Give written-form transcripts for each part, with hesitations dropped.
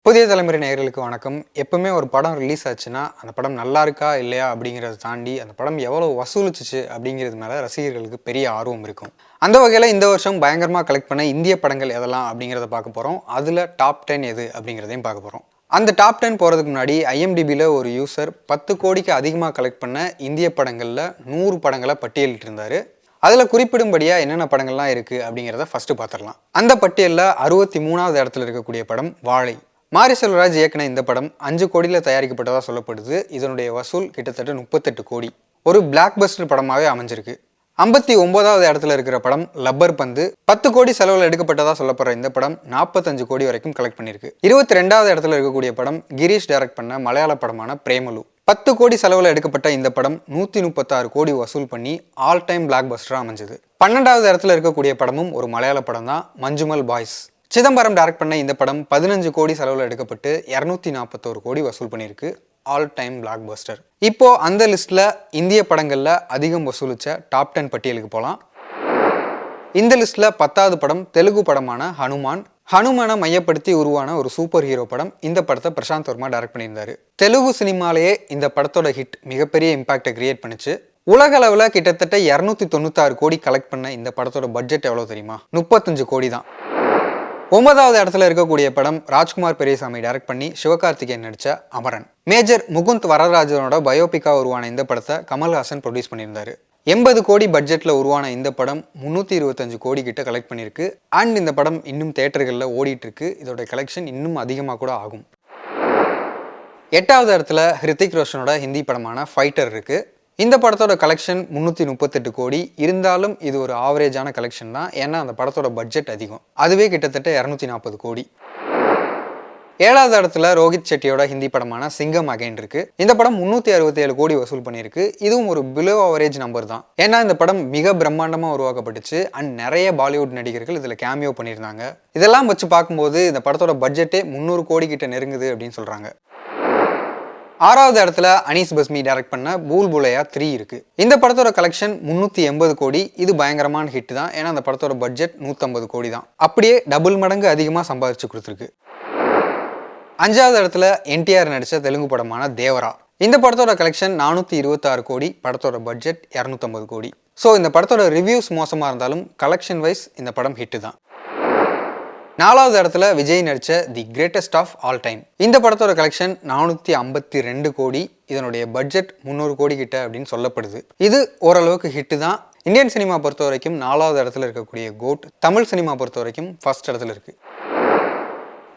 புதிய தலைமுறை நேயர்களுக்கு வணக்கம். எப்பவுமே ஒரு படம் ரிலீஸ் ஆச்சுன்னா அந்த படம் நல்லா இருக்கா இல்லையா அப்படிங்கிறத தாண்டி அந்த படம் எவ்வளோ வசூலிச்சிச்சு அப்படிங்கிறது மேலே ரசிகர்களுக்கு பெரிய ஆர்வம் இருக்கும். அந்த வகையில் இந்த வருஷம் பயங்கரமாக கலெக்ட் பண்ண இந்திய படங்கள் எதெல்லாம் அப்படிங்கிறத பார்க்க போகிறோம். அதில் டாப் 10 எது அப்படிங்கிறதையும் பார்க்க போகிறோம். அந்த டாப் 10 போகிறதுக்கு முன்னாடி ஐஎம்டிபியில் ஒரு யூசர் 10 கோடிக்கு அதிகமாக கலெக்ட் பண்ண இந்திய படங்களில் 100 படங்களை பட்டியலிட்டு இருந்தார். அதில் குறிப்பிடும்படியாக என்னென்ன படங்கள்லாம் இருக்குது அப்படிங்கிறத ஃபஸ்ட்டு பார்த்துடலாம். அந்த பட்டியலில் 63வது இடத்துல இருக்கக்கூடிய படம் வாழை. மாரி செல்வராஜ் இயக்குன இந்த படம் 5 கோடியில் தயாரிக்கப்பட்டதாக சொல்லப்படுது. இதனுடைய வசூல் கிட்டத்தட்ட 38 கோடி. ஒரு பிளாக் பஸ்டர் படமாகவே அமைஞ்சிருக்கு. 59வது இடத்துல இருக்கிற படம் லப்பர் பந்து. 10 கோடி செலவில் எடுக்கப்பட்டதாக சொல்லப்படுற இந்த படம் 45 கோடி வரைக்கும் கலெக்ட் பண்ணியிருக்கு. 22வது இடத்துல இருக்கக்கூடிய படம் கிரீஷ் டைரக்ட் பண்ண மலையாள படமான பிரேமலு. 10 கோடி செலவில் எடுக்கப்பட்ட இந்த படம் 136 கோடி வசூல் பண்ணி ஆல் டைம் பிளாக் பஸ்டராக அமைஞ்சது. 12வது இடத்துல இருக்கக்கூடிய படமும் ஒரு மலையாள படம் தான், மஞ்சுமல் பாய்ஸ். சிதம்பரம் டைரக்ட் பண்ண இந்த படம் 15 கோடி செலவில் எடுக்கப்பட்டு 241 கோடி வசூல் பண்ணியிருக்கு. All time black Bastar. இப்போ அந்த லிஸ்ட்ல இந்திய படங்கள்ல அதிகம் வசூலிச்ச டாப் 10 பட்டியலுக்கு போகலாம். இந்த லிஸ்ட்ல 10வது படம் தெலுங்கு படமான ஹனுமான். ஹனுமானை மையப்படுத்தி உருவான ஒரு சூப்பர் ஹீரோ படம். இந்த படத்தை பிரசாந்த் வர்மா டைரக்ட் பண்ணியிருந்தாரு. தெலுங்கு சினிமாலேயே இந்த படத்தோட ஹிட் மிகப்பெரிய இம்பாக்டை கிரியேட் பண்ணிச்சு. உலக அளவில் கிட்டத்தட்ட 296 கோடி கலெக்ட் பண்ண இந்த படத்தோட பட்ஜெட் எவ்வளோ தெரியுமா? 35 கோடி தான். 9வது இடத்துல இருக்கக்கூடிய படம் ராஜ்குமார் பெரியசாமி டைரக்ட் பண்ணி சிவகார்த்திகேயன் நடிச்ச அமரன். மேஜர் முகுந்த் வரதராஜனோட பயோபிக்கா உருவான இந்த படத்தை கமல்ஹாசன் ப்ரொடியூஸ் பண்ணியிருந்தாரு. 80 கோடி பட்ஜெட்ல உருவான இந்த படம் 325 கோடி கிட்ட கலெக்ட் பண்ணியிருக்கு. அண்ட் இந்த படம் இன்னும் தியேட்டர்களில் ஓடிட்டு இருக்கு. இதோட கலெக்ஷன் இன்னும் அதிகமாக கூட ஆகும். 8வது இடத்துல ஹிருத்திக் ரோஷனோட ஹிந்தி படமான ஃபைட்டர் இருக்கு. இந்த படத்தோட கலெக்ஷன் 338 கோடி. இருந்தாலும் இது ஒரு ஆவரேஜான கலெக்ஷன் தான். ஏன்னா அந்த படத்தோட பட்ஜெட் அதிகம். அதுவே கிட்டத்தட்ட 240 கோடி. 7வது இடத்துல ரோஹித் செட்டியோட ஹிந்தி படமான சிங்கம் அகைன் இருக்கு. இந்த படம் 367 கோடி வசூல் பண்ணியிருக்கு. இதுவும் ஒரு பிலோ ஆவரேஜ் நம்பர் தான். ஏன்னா இந்த படம் மிக பிரம்மாண்டமாக உருவாக்கப்பட்டுச்சு. அண்ட் நிறைய பாலிவுட் நடிகர்கள் இதில் கேமியோ பண்ணியிருந்தாங்க. இதெல்லாம் வச்சு பார்க்கும்போது இந்த படத்தோட பட்ஜெட்டே 300 கோடி கிட்ட நெருங்குது அப்படின்னு சொல்றாங்க. 6வது இடத்துல அனீஸ் பஸ்மி டைரக்ட் பண்ண பூல் புலையா 3 இருக்கு. இந்த படத்தோட கலெக்ஷன் 380 கோடி. இது பயங்கரமான ஹிட் தான். ஏன்னா அந்த படத்தோட பட்ஜெட் 150 கோடி தான். அப்படியே டபுள் மடங்கு அதிகமாக சம்பாதிச்சு கொடுத்துருக்கு. 5வது இடத்துல என்டிஆர் நடிச்ச தெலுங்கு படமான தேவரா. இந்த படத்தோட கலெக்ஷன் 426 கோடி. படத்தோட பட்ஜெட் 250 கோடி. ஸோ இந்த படத்தோட ரிவ்யூஸ் மோசமாக இருந்தாலும் கலெக்ஷன் வைஸ் இந்த படம் ஹிட்டு தான். 4வது இடத்துல விஜய் நடிச்ச the greatest of all time. இந்த படத்தோட கலெக்ஷன் 452 கோடி. இதனுடைய பட்ஜெட் 300 கோடி கிட்ட அப்படின்னு சொல்லப்படுது. இது ஓரளவுக்கு ஹிட்டு தான். இந்தியன் சினிமா பொறுத்த வரைக்கும் 4வது இடத்துல இருக்கக்கூடிய கோட். தமிழ் சினிமா பொறுத்த வரைக்கும் ஃபர்ஸ்ட் இடத்துல இருக்கு.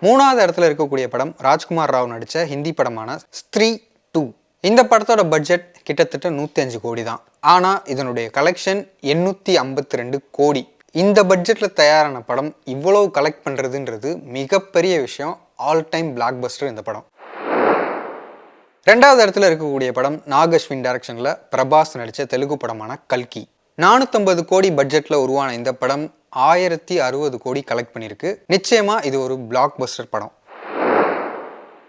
3வது இடத்துல இருக்கக்கூடிய படம் ராஜ்குமார் ராவ் நடிச்ச ஹிந்தி படமான ஸ்திரீ 2. இந்த படத்தோட பட்ஜெட் கிட்டத்தட்ட 105 கோடி தான். ஆனால் இதனுடைய கலெக்ஷன் 852 கோடி. இந்த பட்ஜெட்ல தயாரான படம் இவ்வளவு கலெக்ட் பண்றதுன்றது மிகப்பெரிய விஷயம். ஆல் டைம் பிளாக் பஸ்டர் இந்த படம். 2வது இடத்துல இருக்கக்கூடிய படம் நாக் அஸ்வின் டைரக்ஷன்ல பிரபாஸ் நடிச்ச தெலுங்கு படமான கல்கி. 450 கோடி பட்ஜெட்ல உருவான இந்த படம் 1060 கோடி கலெக்ட் பண்ணியிருக்கு. நிச்சயமா இது ஒரு பிளாக் பஸ்டர் படம்.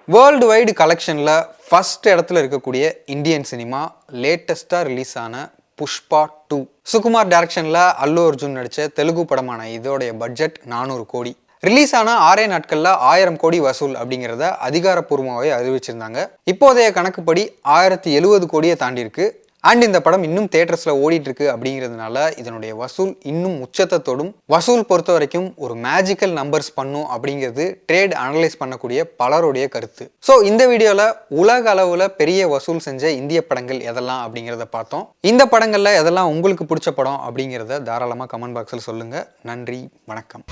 வேர்ல்டு வைடு கலெக்ஷன்ல ஃபர்ஸ்ட் இடத்துல இருக்கக்கூடிய இந்தியன் சினிமா லேட்டஸ்டா ரிலீஸ் ஆன புஷ்பா 2. சுகுமார் டைரக்ஷன்ல அல்லு அர்ஜுன் நடிச்ச தெலுங்கு படமான இதோடைய பட்ஜெட் 400 கோடி. ரிலீஸ் ஆன 6 நாட்கள்ல 1000 கோடி வசூல் அப்படிங்கிறத அதிகாரப்பூர்வமாகவே அறிவிச்சிருந்தாங்க. இப்போதைய கணக்குப்படி 1070 கோடியை தாண்டி இருக்கு. அண்ட் இந்த படம் இன்னும் தியேட்டர்ஸ்ல ஓடிட்டு இருக்கு அப்படிங்கிறதுனால இதனுடைய வசூல் இன்னும் உச்சத்தோடும். வசூல் பொறுத்த வரைக்கும் ஒரு மேஜிக்கல் நம்பர்ஸ் பண்ணும் அப்படிங்கிறது ட்ரேட் அனலைஸ் பண்ணக்கூடிய பலருடைய கருத்து. ஸோ இந்த வீடியோல உலக அளவுல பெரிய வசூல் செஞ்ச இந்திய படங்கள் எதெல்லாம் அப்படிங்கிறத பார்த்தோம். இந்த படங்கள்ல எதெல்லாம் உங்களுக்கு பிடிச்ச படம் அப்படிங்கிறத தாராளமாக கமெண்ட் பாக்ஸில் சொல்லுங்க. நன்றி, வணக்கம்.